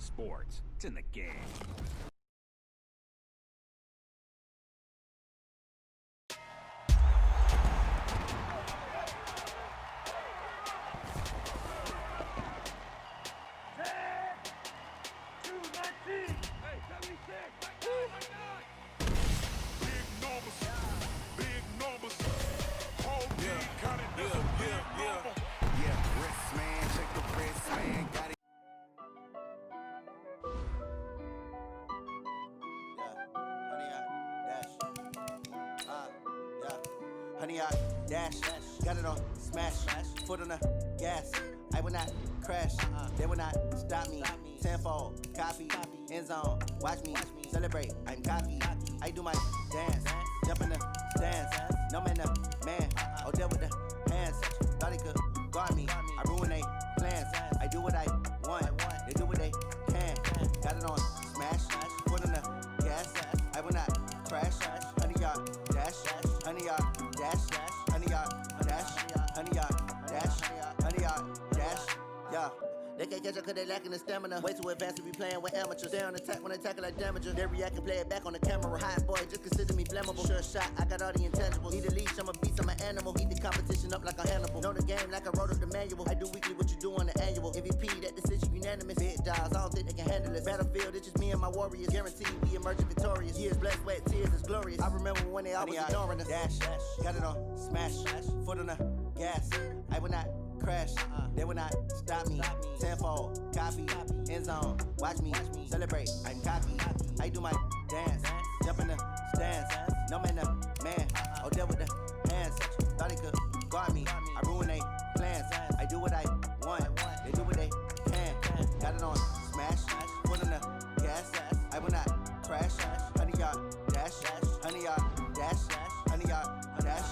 sports. It's in the game. Honey, I dash, got it on smash, foot on the gas. I will not crash, they will not stop me. Tenfold, copy, end zone, watch me celebrate. I'm cocky, I do my dance, jump in the stands. No man, the man, oh deal with the hands. Thought he could guard me, I ruin they plans. I do what I want, they do what they can. Got it on smash, foot on the gas. I will not crash, honey, y'all dash, honey, y'all dash, honey, y'all dash, honey, y'all dash, honey, y'all dash, yeah. They can't catch up cause they lacking the stamina. Way too advanced to be playing with amateurs. Stay on attack when attacking like damager. They react and play it back on the camera. Hot boy, just consider me flammable. Sure shot, I got all the intangibles. Need a leash, I'm a beast, I'm an animal. Eat the competition up like a Hannibal. Know the game like I wrote up the manual. I do weekly what you do on the annual. MVP, that decision unanimous. Big jobs, I don't think they can handle it. Battlefield, it's just me and my warriors. Guaranteed we emerging victorious. Years, blood, sweat, tears, it's glorious. I remember when they always ignoring us. Dash, got it on smash, foot on the gas. I will not crash, they will not stop me. Tenfold, copy, end zone, watch me celebrate. I'm cocky, I do my dance, jump in the stands. No man, the man, oh deal with the hands. Thought he could guard me, I ruin they plans. I do what I want, they do what they can. Got it on smash, foot on the gas. I will not crash, honey, y'all dash, honey, y'all dash, honey, y'all dash,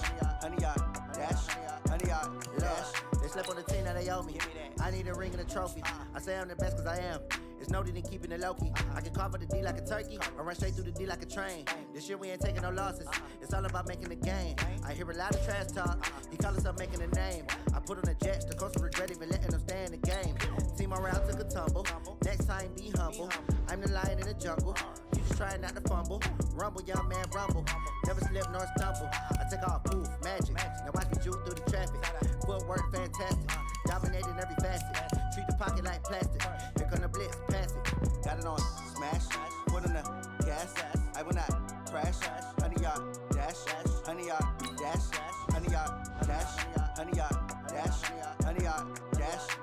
honey, y'all dash, honey, y'all dash. They slept on the team, now they owe me. I need a ring and a trophy. I say I'm the best cause I am. It's no need in keeping it low-key. I can carve up the D like a turkey or run straight through the D like a train. This year we ain't taking no losses. It's all about making the game. I hear a lot of trash talk. He call us up making a name. I put on the jets, the coach will regret even letting them stay in the game. Team around took a tumble. Next time be humble. I'm the lion in the jungle. You just trying not to fumble. Rumble, young man, rumble. Never slip nor stumble. I take off, poof, magic. Now watch me juke through the traffic. Footwork fantastic. Dominating every facet. Treat the pocket like plastic. Here come the blitz, pass it. Got it on smash, foot on the gas. I will not crash. Honey, y'all dash, honey, y'all dash, honey, y'all dash, honey, y'all dash, honey, y'all dash.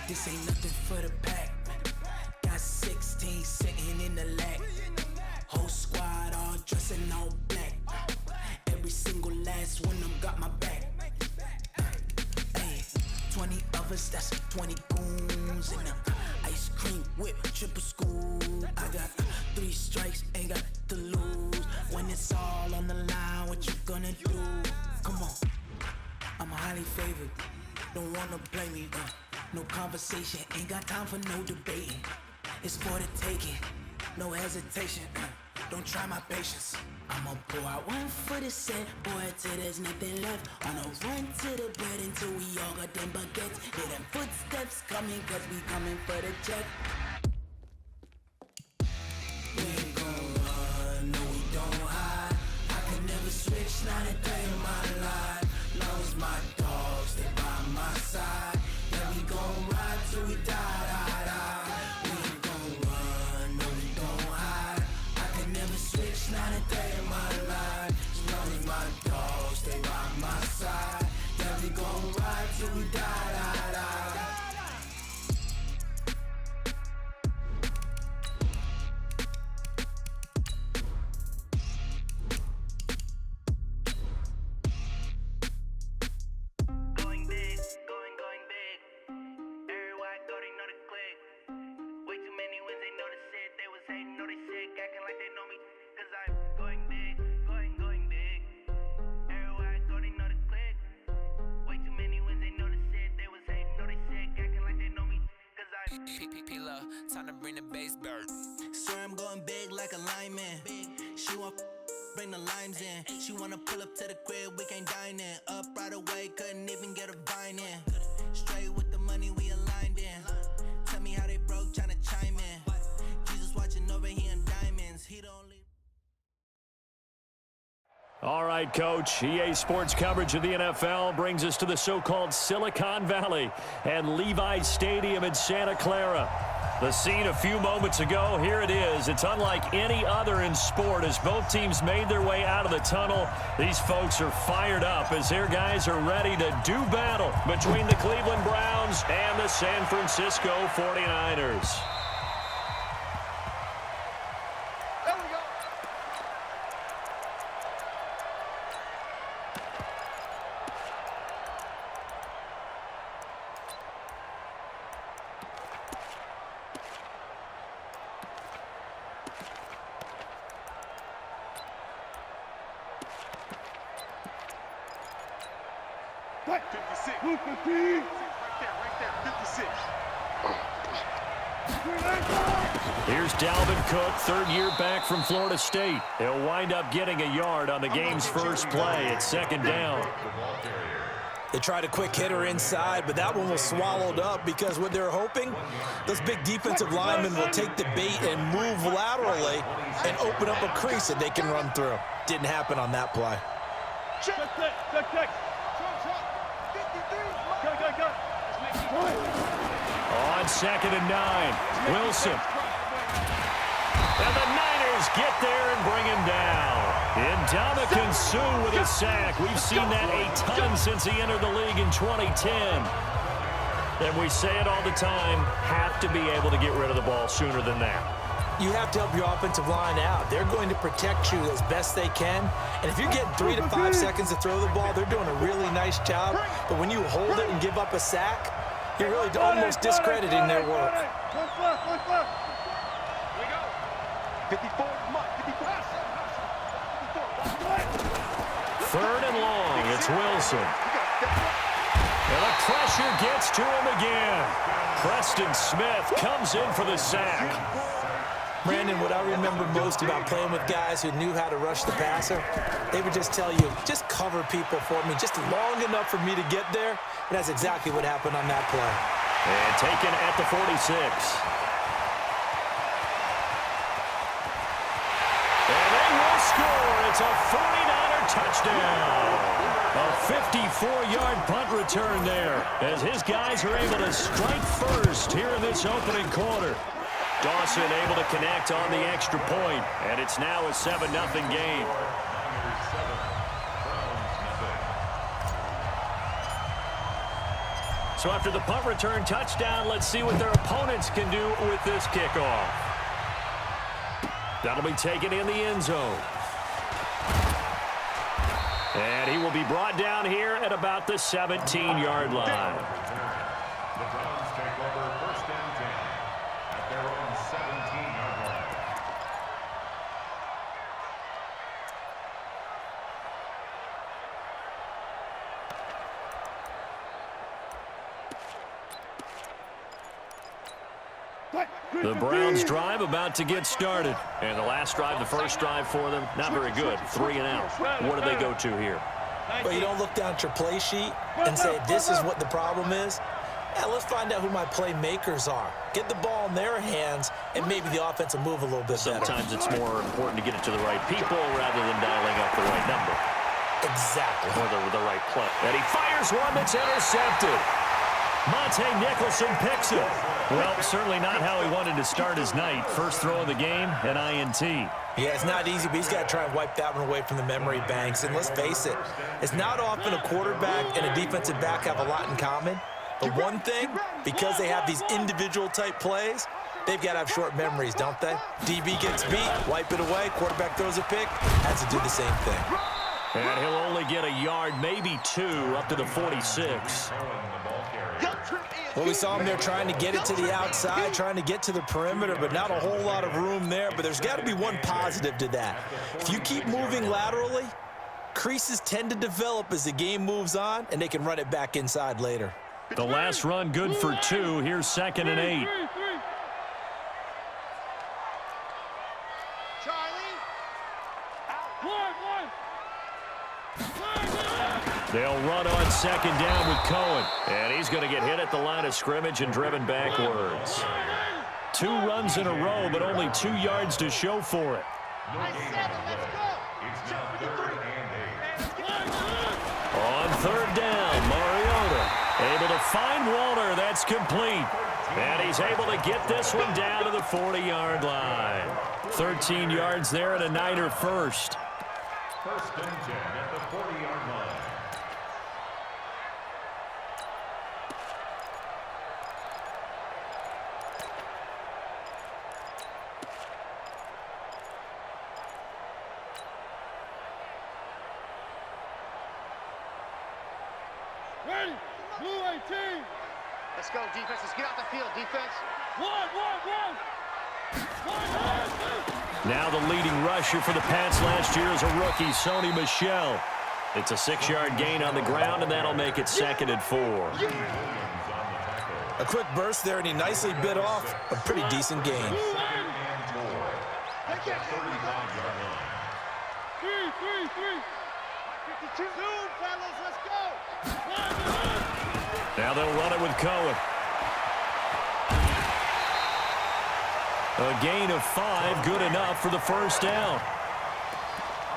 This ain't nothing for the pack. Got 16 sitting in the lag. Whole squad all dressing all black. Every single last one of them got my back. Hey, 20 of us, that's 20 goons in them. Ice cream whip, triple school. I got 3 strikes, ain't got to lose. When it's all on the line, what you gonna do? Come on, I'm highly favored. Don't wanna blame me, no conversation, ain't got time for no debating. It's for the taking, no hesitation. Don't try my patience. I'ma pour out one for the set, boy, till there's nothing left. On a run to the bread until we all got them baguettes. Hear them footsteps coming, cause we coming for the check. We ain't gon' run, no we don't hide. I can never switch, not a day in my life. Long as my dogs, they by my side. Yeah, we gon' ride till we die. We ain't gon' run, no we don't hide. I can never switch, not a day in my life. As long as my dogs, they by my side. Yeah, we gon' ride till we die. Time to bring the bass bird. Swear I'm going big like a lineman. She want bring the limes in. She wanna pull up to the crib, we can't dine in. Up right away, couldn't even get a vine in. Straight with the money we aligned in. Tell me how they broke, tryna chime in. Jesus watching over here in diamonds. He the only. All right, Coach. EA Sports coverage of the NFL brings us to the so-called Silicon Valley and Levi's Stadium in Santa Clara. The scene a few moments ago, here it is. It's unlike any other in sport as both teams made their way out of the tunnel. These folks are fired up as their guys are ready to do battle between the Cleveland Browns and the San Francisco 49ers. What? 56. Right there, 56. Here's Dalvin Cook, third year back from Florida State. He'll wind up getting a yard on the game's first play at second down. They tried a quick hitter inside, but that one was swallowed up because what they're hoping, those big defensive linemen will take the bait and move laterally and open up a crease that they can run through. Didn't happen on that play. Check. On second and 9, Wilson. And the Niners get there and bring him down. Ndamukong Suh with a sack. We've seen that a ton since he entered the league in 2010. And we say it all the time, have to be able to get rid of the ball sooner than that. You have to help your offensive line out. They're going to protect you as best they can. And if you're getting 3 to 5 seconds to throw the ball, they're doing a really nice job. But when you hold it and give up a sack, you're really almost discrediting their work. 54. Third and long, it's Wilson. And the pressure gets to him again. Preston Smith comes in for the sack. Brandon, what I remember most about playing with guys who knew how to rush the passer, they would just tell you, just cover people for me, just long enough for me to get there. And that's exactly what happened on that play. And taken at the 46. And they will score. It's a 49er touchdown. A 54-yard punt return there as his guys are able to strike first here in this opening quarter. Dawson able to connect on the extra point, and it's now a 7-0 game. So after the punt return touchdown, let's see what their opponents can do with this kickoff. That'll be taken in the end zone. And he will be brought down here at about the 17-yard line. The Browns take over first and 10 at their own 17-yard line. The Browns drive about to get started. And the last drive, the first drive for them, not very good. 3 and out. What do they go to here? Well, you don't look down at your play sheet and say, this is what the problem is. Yeah, let's find out who my playmakers are. Get the ball in their hands, and maybe the offense will move a little bit better. Sometimes it's more important to get it to the right people rather than dialing up the right number. Exactly. Or the right play. And he fires one that's intercepted. Monte Nicholson picks it. Well, certainly not how he wanted to start his night. First throw of the game, an INT. Yeah, it's not easy, but he's got to try and wipe that one away from the memory banks. And let's face it, it's not often a quarterback and a defensive back have a lot in common. But one thing, because they have these individual type plays, they've got to have short memories, don't they? DB gets beat, wipe it away, quarterback throws a pick, has to do the same thing. And he'll only get a yard, maybe 2, up to the 46. Well, we saw him there trying to get it to the outside, trying to get to the perimeter, but not a whole lot of room there. But there's got to be one positive to that. If you keep moving laterally, creases tend to develop as the game moves on, and they can run it back inside later. The last run good for 2. Here's 2nd and 8. They'll run on 2nd down with Cohen. And he's going to get hit at the line of scrimmage and driven backwards. 2 runs in a row, but only 2 yards to show for it. On 3rd down, Mariota able to find Walter. That's complete. And he's able to get this one down to the 40-yard line. 13 yards there and a Niner first. 1st and 10 at the 40-yard line. Ready? Blue 18. Let's go, defense. Let's get out the field, defense. One. Now the leading rusher for the Pats last year is a rookie, Sony Michel. It's a 6-yard gain on the ground, and that'll make it 2nd and 4. A quick burst there, and he nicely bit off a pretty decent gain. 3. 52. Soon, fellas, let's go. Now they'll run it with Cohen. A gain of 5, good enough for the 1st down.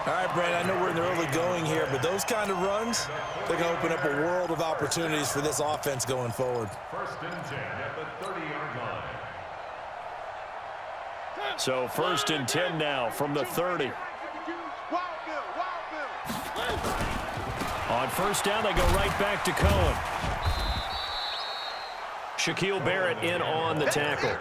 All right, Brandon, I know we're in the early going here, but those kind of runs, they're going to open up a world of opportunities for this offense going forward. 1st and 10 at the 30-yard line. So 1st and 10 now from the 30. On 1st down, they go right back to Cohen. Shaquille Barrett in on the tackle.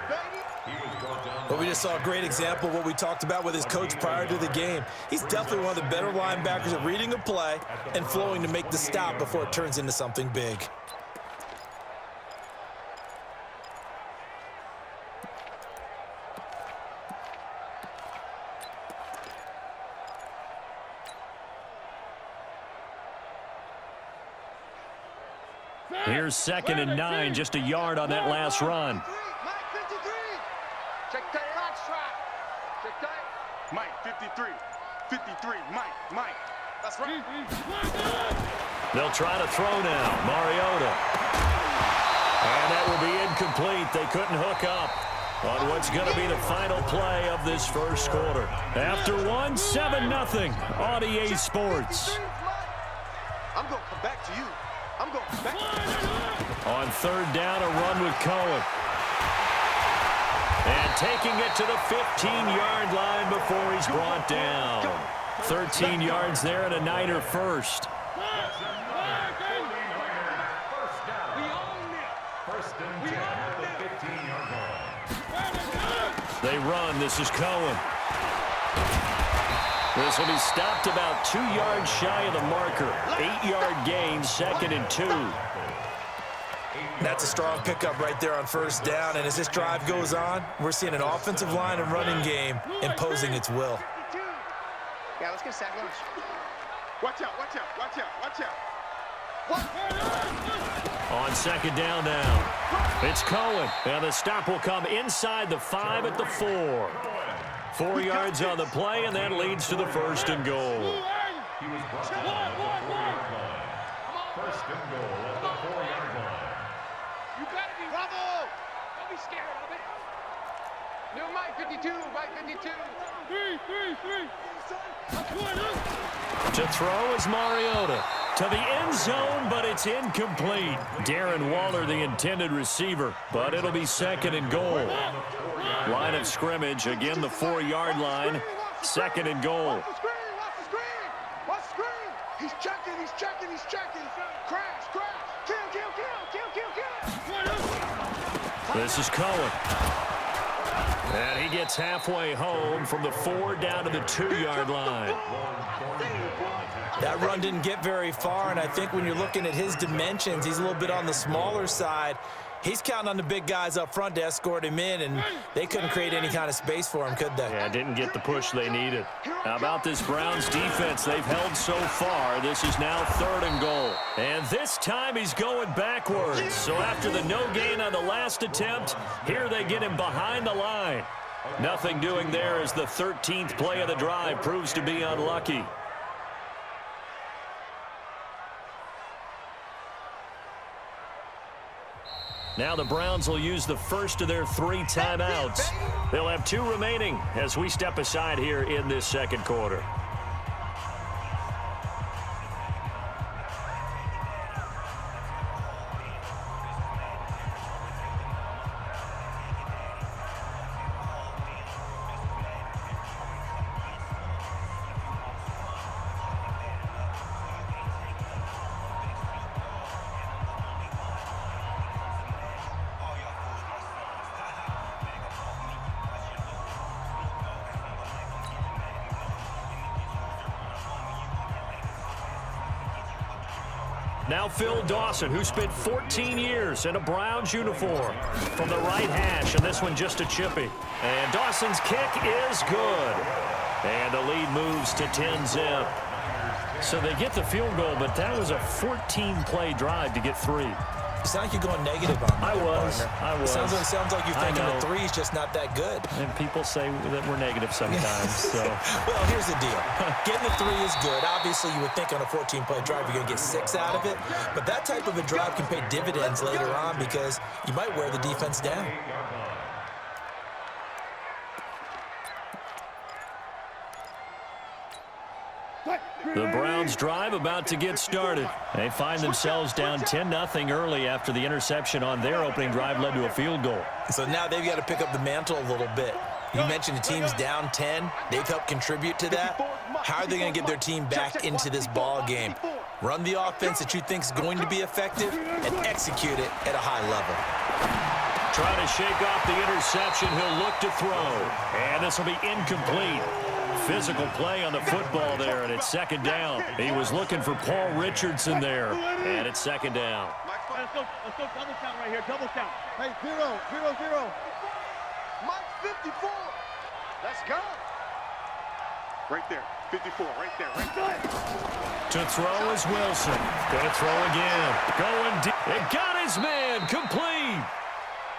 But we just saw a great example of what we talked about with his coach prior to the game. He's definitely one of the better linebackers at reading a play and flowing to make the stop before it turns into something big. Here's 2nd and 9, just a yard on that last run. Check that hot shot. Check that. Mike, 53. 53. Mike. That's right. They'll try to throw now. Mariota. And that will be incomplete. They couldn't hook up on what's going to be the final play of this 1st quarter. After 1, 7-0 on EA Sports. I'm going to come back to you. I'm going back. On 3rd down, a run with Cohen. And taking it to the 15-yard line before he's brought down. 13 yards there and a Niner first. 1st and 10 at the 15-yard line. They run. This is Cohen. This will be stopped about 2 yards shy of the marker. 8-yard gain, 2nd and 2. That's a strong pickup right there on 1st down, and as this drive goes on, we're seeing an offensive line and running game imposing its will. Yeah, let's get a sack lunch. Watch out. On 2nd down now. It's Cohen. And the stop will come inside the 5 at the 4. 4 yards on the play, and that leads to the 1st and goal. He was brought down at the 4-yard line. 1st and goal at the 4-yard line. You better be Bravo! Don't be scared of it. New Mike 52. To throw is Mariota. To the end zone, but it's incomplete. Darren Waller, the intended receiver, but it'll be 2nd and goal. Line of scrimmage, again the 4-yard line. 2nd and goal. Watch the screen. He's checking. Crash. Kill. This is Cohen. And he gets halfway home from the 4 down to the 2-yard line. That run didn't get very far, and I think when you're looking at his dimensions, he's a little bit on the smaller side. He's counting on the big guys up front to escort him in, and they couldn't create any kind of space for him, could they? Yeah, didn't get the push they needed. How about this Browns defense they've held so far? This is now 3rd and goal. And this time he's going backwards. So after the no gain on the last attempt, here they get him behind the line. Nothing doing there as the 13th play of the drive proves to be unlucky. Now the Browns will use the first of their 3 timeouts. They'll have 2 remaining as we step aside here in this second quarter. Now Phil Dawson, who spent 14 years in a Browns uniform, from the right hash, and this one just a chippy. And Dawson's kick is good. And the lead moves to 10-zip. So they get the field goal, but that was a 14-play drive to get 3. You sound like you're going negative on me. I was. Sounds like you're thinking the 3 is just not that good. And people say that we're negative sometimes. So. Well, here's the deal. Getting the 3 is good. Obviously, you would think on a 14-play drive you're going to get 6 out of it. But that type of a drive can pay dividends later on because you might wear the defense down. The Browns drive about to get started. They find themselves down 10-0 early after the interception on their opening drive led to a field goal. So now they've got to pick up the mantle a little bit. You mentioned the team's down 10. They've helped contribute to that. How are they going to get their team back into this ball game? Run the offense that you think is going to be effective and execute it at a high level. Trying to shake off the interception. He'll look to throw. And this will be incomplete. Physical play on the football there, and it's 2nd down. He was looking for Paul Richardson there, and it's 2nd down. Let's go double count right here, double count. Hey, 0-0-0. Mike 54. Let's go. Right there, 54, right there. To throw is Wilson. Going to throw again. Going deep. It got his man. Complete.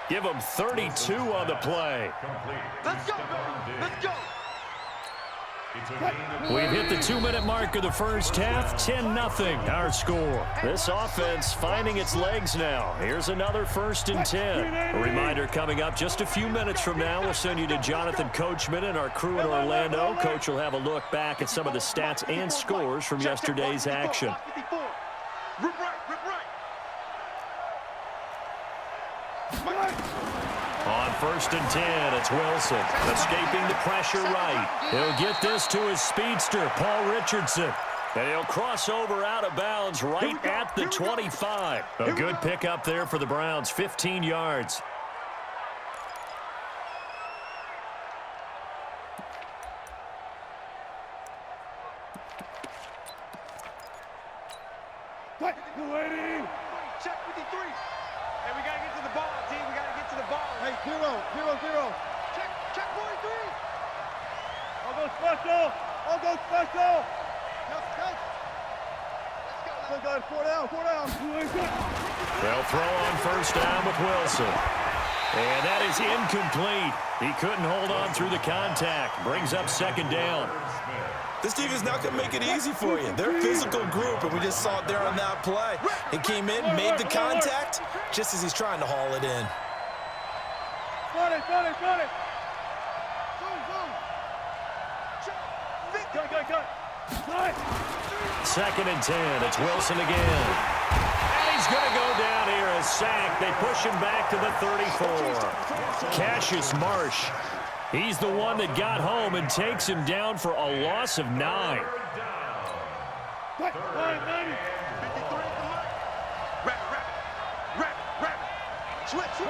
Give him 32 on the play. Let's go, baby. Let's go. We've hit the 2-minute mark of the first half. 10-0 our score. This offense finding its legs now. Here's another 1st and 10. A reminder coming up just a few minutes from now. We'll send you to Jonathan Coachman and our crew in Orlando. Coach will have a look back at some of the stats and scores from yesterday's action. Rip right. On 1st and 10, it's Wilson, escaping the pressure right. He'll get this to his speedster, Paul Richardson. And he'll cross over out of bounds right at the 25. A good pickup there for the Browns, 15 yards. Check 53. Hey, we got to get to the ball, team. We got to get to the ball. Hey, 0-0-0. Check 43. I'll go special. Let's go. 4 down. They'll throw on 1st down with Wilson. And that is incomplete. He couldn't hold on through the contact. Brings up 2nd down. This team is not going to make it easy for you. They're a physical group, and we just saw it there on that play. He came in, made the contact, just as he's trying to haul it in. Got it. Go. 2nd and 10. It's Wilson again. And he's going to go down here. A sack. They push him back to the 34. Cassius Marsh. He's the one that got home and takes him down for a loss of 9. Rapid. Switch. 12.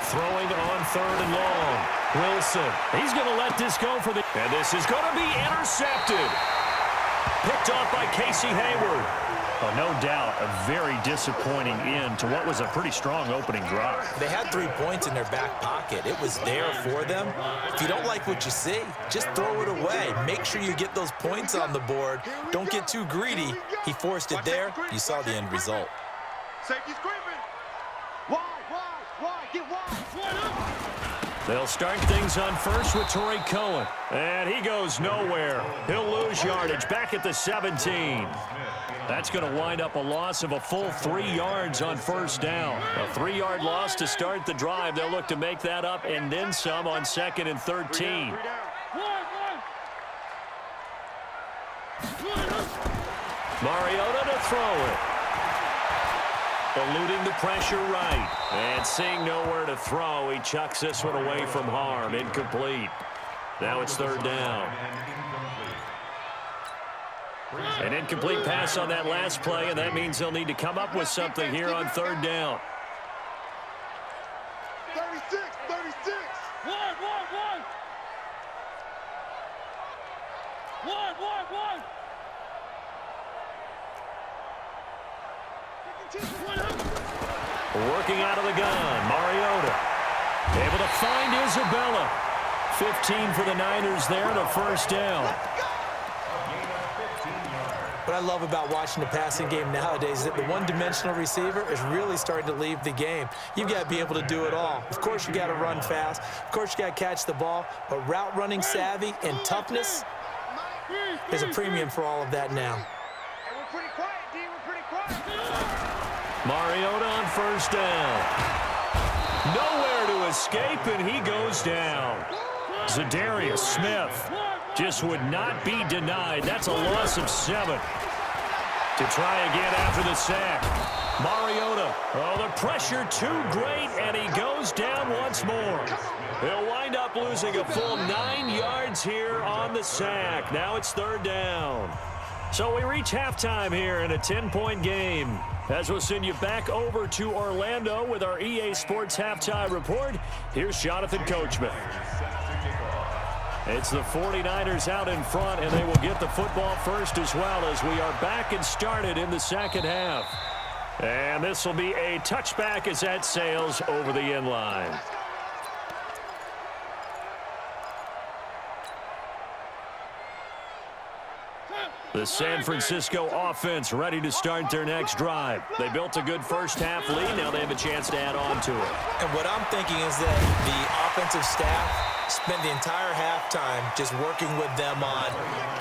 Throwing on 3rd and long. Wilson, he's going to let this go for the... And this is going to be intercepted. Picked off by Casey Hayward. Oh, no doubt a very disappointing end to what was a pretty strong opening drive. They had 3 points in their back pocket. It was there for them. If you don't like what you see, just throw it away. Make sure you get those points on the board. Don't get too greedy. He forced it there. You saw the end result. Safety's creeping. Wide, get wide. They'll start things on first with Torrey Cohen. And he goes nowhere. He'll lose yardage back at the 17. That's going to wind up a loss of a full 3 yards on first down. A 3-yard loss to start the drive. They'll look to make that up and then some on 2nd and 13. Mariota to throw it. Eluding the pressure right. And seeing nowhere to throw, he chucks this one away from harm. Incomplete. Now it's 3rd down. An incomplete pass on that last play, and that means they'll need to come up with something here on 3rd down. 36. Working out of the gun, Mariota. Able to find Isabella. 15 for the Niners there and a first down. What I love about watching the passing game nowadays is that the one-dimensional receiver is really starting to leave the game. You've got to be able to do it all. Of course, you got to run fast. Of course, you got to catch the ball. But route running savvy and toughness is a premium for all of that now. Hey, we're pretty quiet, D. We're pretty quiet. Mariota on first down. Nowhere to escape, and he goes down. Zadarius Smith just would not be denied. That's a loss of 7. To try again after the sack. Mariota. Oh, the pressure too great, and he goes down once more. He'll wind up losing a full 9 yards here on the sack. Now it's 3rd down. So we reach halftime here in a 10-point game. As we'll send you back over to Orlando with our EA Sports Halftime Report, here's Jonathan Coachman. It's the 49ers out in front, and they will get the football first as well as we are back and started in the second half. And this will be a touchback as that sails over the end line. The San Francisco offense ready to start their next drive. They built a good first half lead. Now they have a chance to add on to it. And what I'm thinking is that the offensive staff spent the entire halftime just working with them on,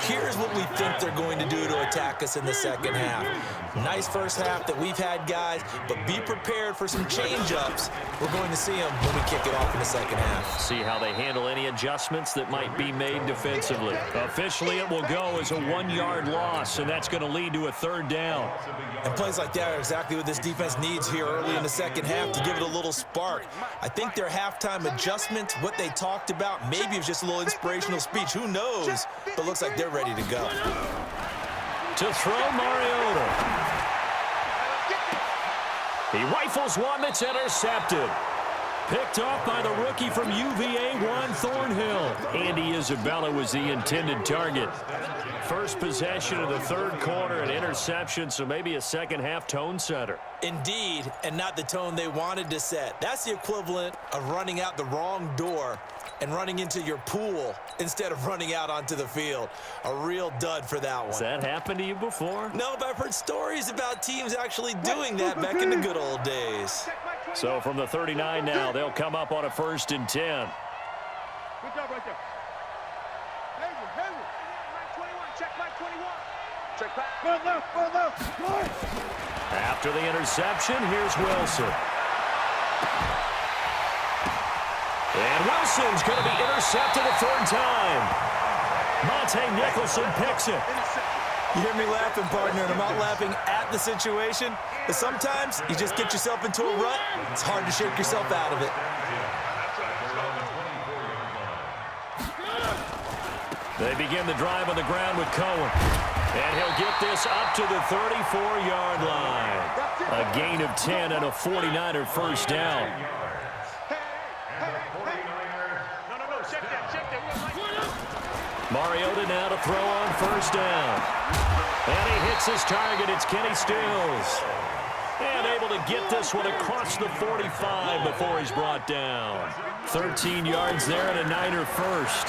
here's what we think they're going to do to attack us in the second half. Nice first half that we've had, guys, but be prepared for some change-ups. We're going to see them when we kick it off in the second half. See how they handle any adjustments that might be made defensively. Officially, it will go as a 1-yard loss, and that's going to lead to a 3rd down. And plays like that are exactly what this defense needs here early in the second half to give it a little spark. I think their halftime adjustments, what they talked about, maybe it was just a little inspirational speech. Who knows? But looks like they're ready to go. To throw, Mariota. He rifles one that's intercepted. Picked off by the rookie from UVA, Juan Thornhill. Andy Isabella was the intended target. First possession of the 3rd quarter, an interception, so maybe a second half tone setter. Indeed, and not the tone they wanted to set. That's the equivalent of running out the wrong door and running into your pool instead of running out onto the field. A real dud for that one. Has that happened to you before? No, but I've heard stories about teams actually doing that back in the good old days. So from the 39 now, they'll come up on a 1st and 10. Good job right there. Hayward. Mike 21. Check Mike 21. Check back. Go left. After the interception, here's Wilson. And Wilson's going to be intercepted a 3rd time. Monte Nicholson picks it. You hear me laughing, partner, and I'm not laughing at the situation, but sometimes you just get yourself into a rut. It's hard to shake yourself out of it. They begin the drive on the ground with Cohen. And he'll get this up to the 34-yard line. A gain of 10 and a 49er first down. Mariota now to throw on first down. And he hits his target. It's Kenny Stills. And able to get this one across the 45 before he's brought down. 13 yards there and a Niner first.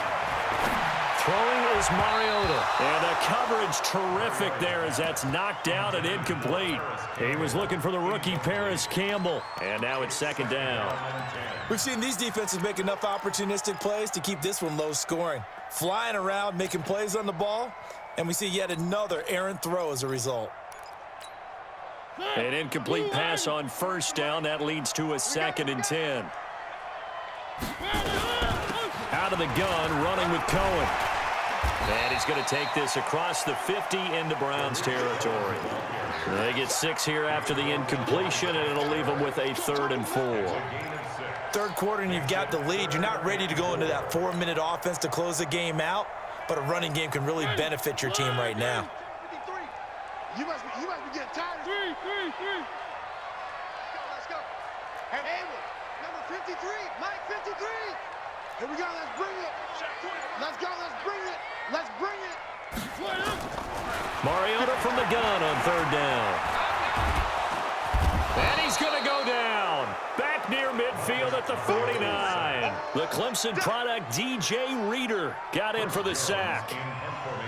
Throwing is Mariota. And the coverage terrific there as that's knocked down and incomplete. He was looking for the rookie Paris Campbell. And now it's second down. We've seen these defenses make enough opportunistic plays to keep this one low scoring. Flying around, making plays on the ball. And we see yet another errant throw as a result. An incomplete pass on first down. That leads to a 2nd and 10. Out of the gun, running with Cohen. And he's going to take this across the 50 into Browns territory. They get 6 here after the incompletion, and it'll leave them with a 3rd and 4. Third quarter and you've got the lead. You're not ready to go into that 4-minute offense to close the game out, but a running game can really benefit your team right now. You must be getting tired. 3. Let's go. And Hayward, number 53, Mike 53. Here we go, let's bring it. Let's go, let's bring it. Let's bring it. Mariota from the gun on 3rd down. And he's going to go down. Back near midfield at the 49. The Clemson product, DJ Reader, got in for the sack.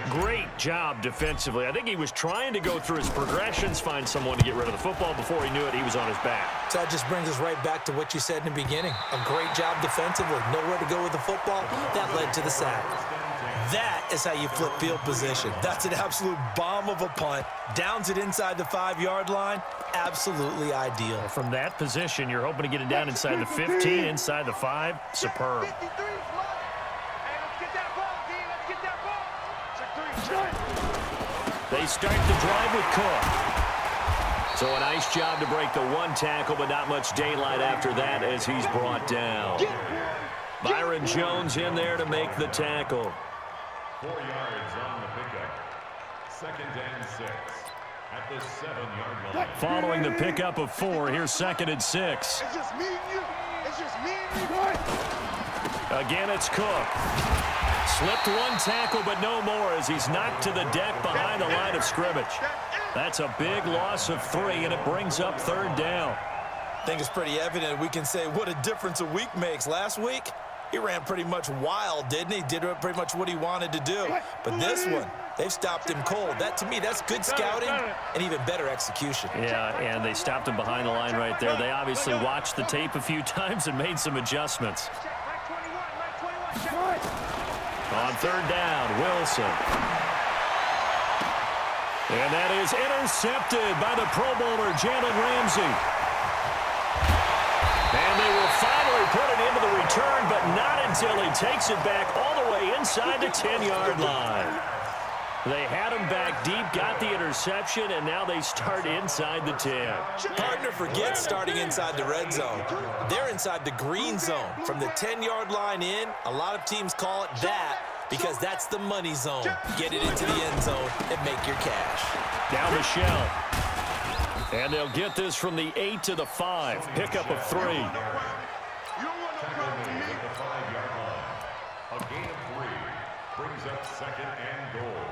Great job defensively. I think he was trying to go through his progressions, find someone to get rid of the football. Before he knew it, he was on his back. So that just brings us right back to what you said in the beginning. A great job defensively. Nowhere to go with the football. That led to the sack. That is how you flip field position. That's an absolute bomb of a punt. Downs it inside the 5-yard line. Absolutely ideal. From that position, you're hoping to get it down inside the 15, inside the 5. Superb. They start the drive with Cook. So a nice job to break the 1 tackle, but not much daylight after that as he's brought down. Byron Jones in there to make the tackle. 4 yards on the pickup. 2nd and 6 at the 7-yard line. Following the pickup of 4, here's 2nd and 6. It's just me and you. It's just me and you. Again, it's Cook. Slipped 1 tackle, but no more as he's knocked to the deck behind the line of scrimmage. That's a big loss of 3, and it brings up 3rd down. I think it's pretty evident we can say what a difference a week makes. Last week, he ran pretty much wild, didn't he? Did pretty much what he wanted to do. But this one, they've stopped him cold. That, to me, that's good scouting and even better execution. Yeah, and they stopped him behind the line right there. They obviously watched the tape a few times and made some adjustments. On 3rd down, Wilson. And that is intercepted by the Pro Bowler, Jalen Ramsey. And they will finally put it into the return, but not until he takes it back all the way inside the 10-yard line. They had him back deep, got the interception, and now they start inside the 10. Partner forgets starting inside the red zone. They're inside the green zone. From the 10-yard line in, a lot of teams call it that because that's the money zone. Get it into the end zone and make your cash. Down Michelle. And they'll get this from the 8 to the 5. Pickup of 3. You don't want no problem to me. The 5-yard line. A gain of 3 brings up 2nd and goal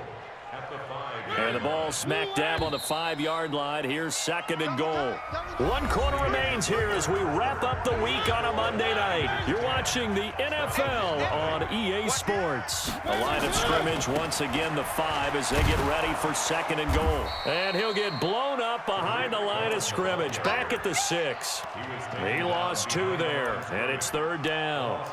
at the 5. And the ball smack dab on the 5-yard line. Here's 2nd and goal. 1 quarter remains here as we wrap up the week on a Monday night. You're watching the NFL on EA Sports. A line of scrimmage once again the 5 as they get ready for 2nd and goal. And he'll get blown up behind the line of scrimmage. Back at the 6. He lost 2 there. And it's 3rd down.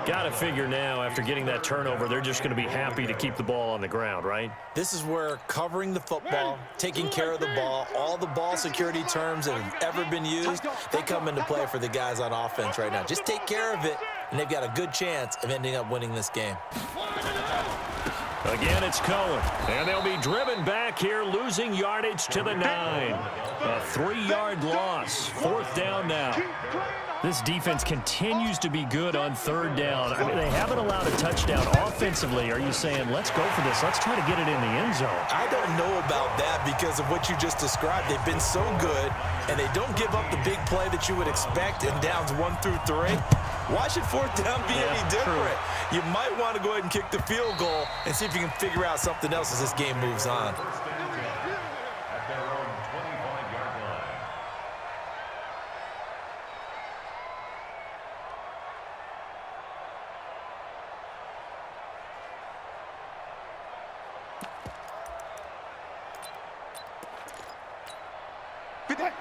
Got to figure now after getting that turnover, they're just going to be happy to keep the ball on the ground, right? This is where covering the football, taking care of the ball, all the ball security terms that have ever been used, they come into play for the guys on offense right now. Just take care of it, and they've got a good chance of ending up winning this game. Again, it's Cohen, and they'll be driven back here, losing yardage to the 9. A 3-yard loss. 4th down now. This defense continues to be good on 3rd down. I mean, they haven't allowed a touchdown offensively. Are you saying, let's go for this? Let's try to get it in the end zone. I don't know about that because of what you just described. They've been so good, and they don't give up the big play that you would expect in downs 1 through 3. Why should fourth down be any different? True. You might want to go ahead and kick the field goal and see if you can figure out something else as this game moves on. At their own 25-yard line.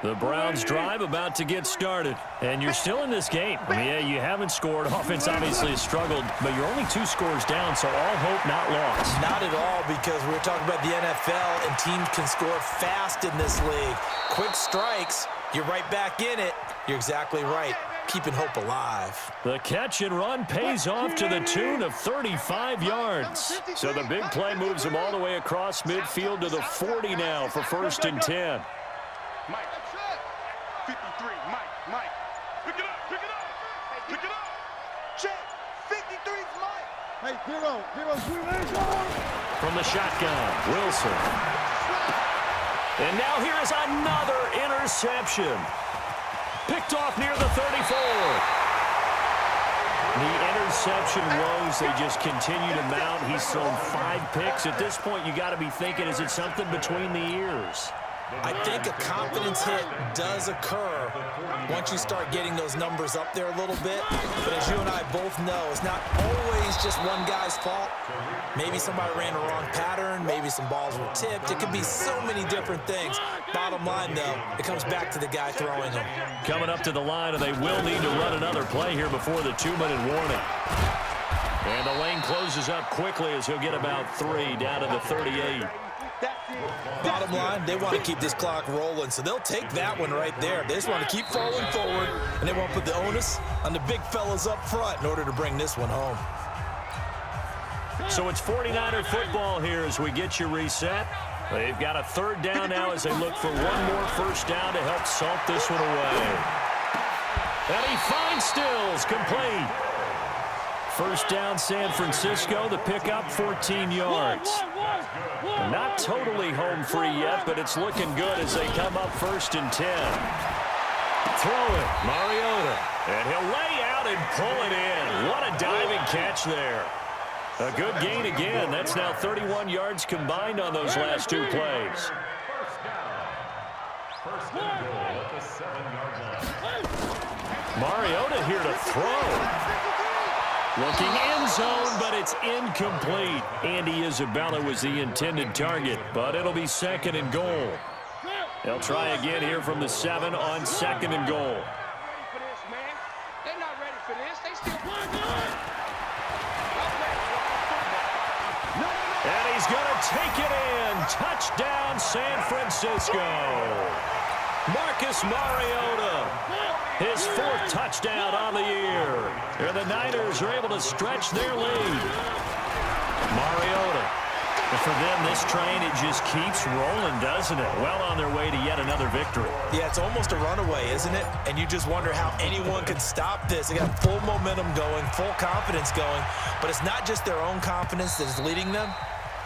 The Browns drive about to get started, and you're still in this game. I mean, yeah, you haven't scored. Offense obviously has struggled, but you're only 2 scores down, so all hope not lost. Not at all, because we're talking about the NFL, and teams can score fast in this league. Quick strikes, you're right back in it. You're exactly right. Keeping hope alive. The catch and run pays off to the tune of 35 yards. So the big play moves them all the way across midfield to the 40 now for 1st and 10. Mike. 53. Mike. Pick it up. Pick it up. Check. 53's Mike. Hey, zero. From the shotgun, Wilson. And now here is another interception. Picked off near the 34. The interception woes, they just continue to mount. He's thrown 5 picks. At this point, you got to be thinking, is it something between the ears? I think a confidence hit does occur once you start getting those numbers up there a little bit. But as you and I both know, it's not always just one guy's fault. Maybe somebody ran the wrong pattern. Maybe some balls were tipped. It could be so many different things. Bottom line, though, it comes back to the guy throwing them. Coming up to the line, and they will need to run another play here before the 2-minute warning. And the lane closes up quickly as he'll get about 3 down to the 38. Bottom line, they want to keep this clock rolling, so they'll take that one right there. They just want to keep falling forward, and they won't put the onus on the big fellas up front in order to bring this one home. So it's 49er football here as we get you reset. They've got a 3rd down now as they look for one more 1st down to help salt this one away. And he finds Stills, complete. 1st down, San Francisco. The pickup, 14 yards. Not totally home free yet, but it's looking good as they come up 1st and 10. Throw it, Mariota. And he'll lay out and pull it in. What a diving catch there. A good gain again. That's now 31 yards combined on those last 2 plays. First and goal at the 7-yard line. Mariota here to throw. Looking end zone, but it's incomplete. Andy Isabella was the intended target, but it'll be 2nd and goal. They'll try again here from the 7 on 2nd and goal. They're not ready for this. They still And he's going to take it in. Touchdown, San Francisco. Marcus Mariota, his 4th touchdown on the year. And the Niners are able to stretch their lead. Mariota. And for them, this train, it just keeps rolling, doesn't it? Well on their way to yet another victory. Yeah, it's almost a runaway, isn't it? And you just wonder how anyone could stop this. They got full momentum going, full confidence going. But it's not just their own confidence that is leading them.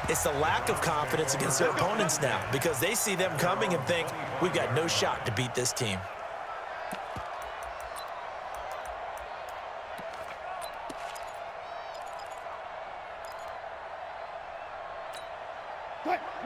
It's the lack of confidence against their opponents now because they see them coming and think, we've got no shot to beat this team.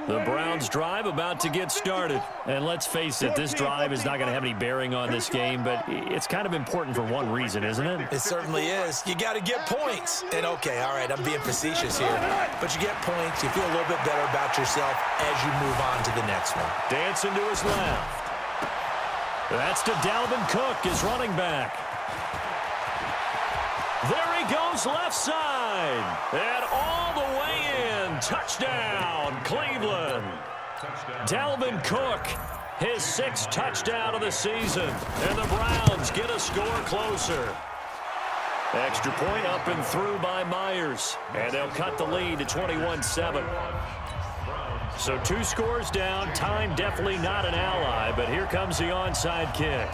The Browns drive about to get started. And let's face it, this drive is not going to have any bearing on this game, but it's kind of important for one reason, isn't it? It certainly is. You got to get points. And okay, all right, I'm being facetious here. But you get points, you feel a little bit better about yourself as you move on to the next one. Dancing to his left. That's to Dalvin Cook, his running back. There he goes left side. And all the way in. Touchdown, Cleveland. Dalvin Cook, his 6th touchdown of the season. And the Browns get a score closer. Extra point up and through by Myers. And they'll cut the lead to 21-7. So 2 scores down. Time definitely not an ally, but here comes the onside kick.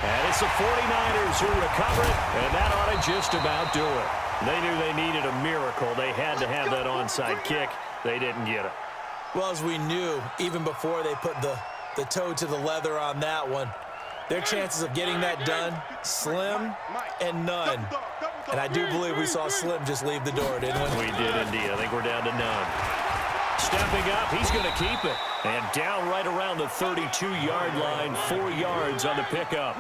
And it's the 49ers who recover it, and that ought to just about do it. They knew they needed a miracle. They had to have that onside kick. They didn't get it. Well, as we knew, even before they put the toe to the leather on that one, Their chances of getting that done, slim and none. And I do believe we saw Slim just leave the door, didn't we? We did indeed. I think we're down to none. Stepping up, he's going to keep it. And down right around the 32-yard line, 4 yards on the pickup.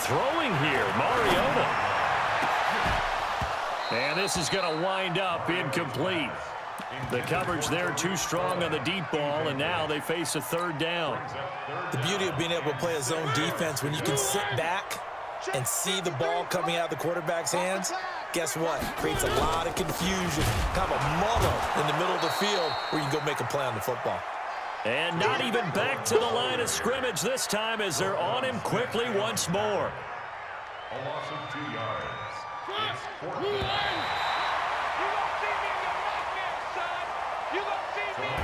Throwing here, Mariota. And this is going to wind up incomplete. The coverage there too strong on the deep ball, and now they face a 3rd down. The beauty of being able to play a zone defense when you can sit back and see the ball coming out of the quarterback's hands, guess what? Creates a lot of confusion, kind of a muddle in the middle of the field where you can go make a play on the football. And not even back to the line of scrimmage this time as they're on him quickly once more. A loss of 2 yards. It's 4th down.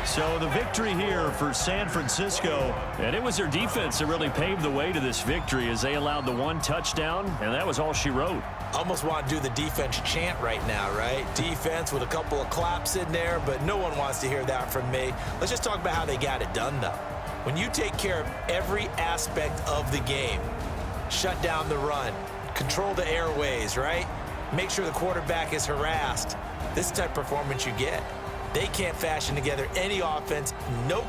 So the victory here for San Francisco, and it was their defense that really paved the way to this victory as they allowed the 1 touchdown, and that was all she wrote. Almost want to do the defense chant right now, right? Defense with a couple of claps in there, but no one wants to hear that from me. Let's just talk about how they got it done, though. When you take care of every aspect of the game, shut down the run, control the airways, right? Make sure the quarterback is harassed. This type of performance you get. They can't fashion together any offense. No